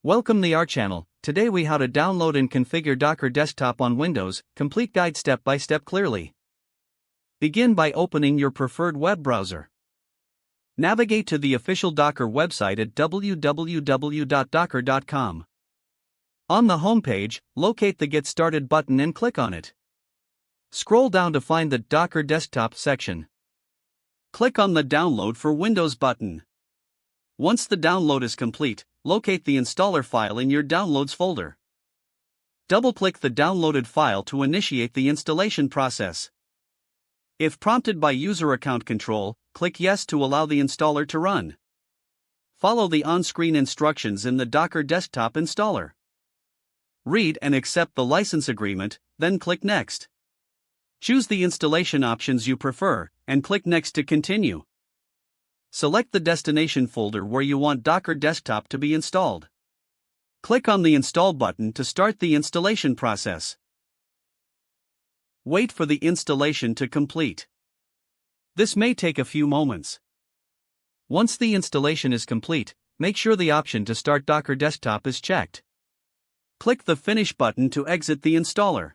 Welcome to our channel. Today we how to download and configure Docker Desktop on Windows, complete guide step by step clearly. Begin by opening your preferred web browser. Navigate to the official Docker website at www.docker.com. On the homepage, locate the Get Started button and click on it. Scroll down to find the Docker Desktop section. Click on the Download for Windows button. Once the download is complete, locate the installer file in your Downloads folder. Double-click the downloaded file to initiate the installation process. If prompted by User Account Control, click Yes to allow the installer to run. Follow the on-screen instructions in the Docker Desktop installer. Read and accept the license agreement, then click Next. Choose the installation options you prefer, and click Next to continue. Select the destination folder where you want Docker Desktop to be installed. Click on the Install button to start the installation process. Wait for the installation to complete. This may take a few moments. Once the installation is complete, make sure the option to start Docker Desktop is checked. Click the Finish button to exit the installer.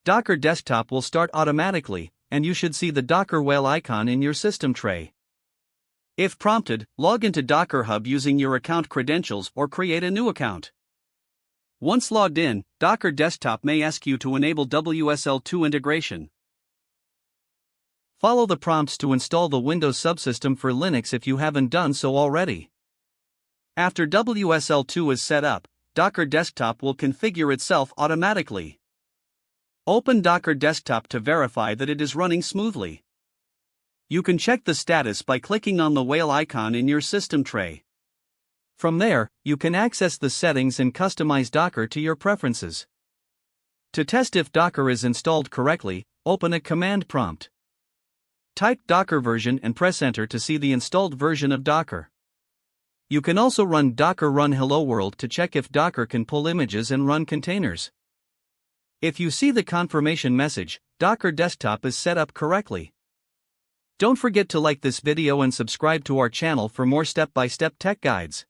Docker Desktop will start automatically, and you should see the Docker whale icon in your system tray. If prompted, log into Docker Hub using your account credentials or create a new account. Once logged in, Docker Desktop may ask you to enable WSL2 integration. Follow the prompts to install the Windows subsystem for Linux if you haven't done so already. After WSL2 is set up, Docker Desktop will configure itself automatically. Open Docker Desktop to verify that it is running smoothly. You can check the status by clicking on the whale icon in your system tray. From there, you can access the settings and customize Docker to your preferences. To test if Docker is installed correctly, open a command prompt. Type Docker version and press Enter to see the installed version of Docker. You can also run Docker run Hello World to check if Docker can pull images and run containers. If you see the confirmation message, Docker Desktop is set up correctly. Don't forget to like this video and subscribe to our channel for more step-by-step tech guides.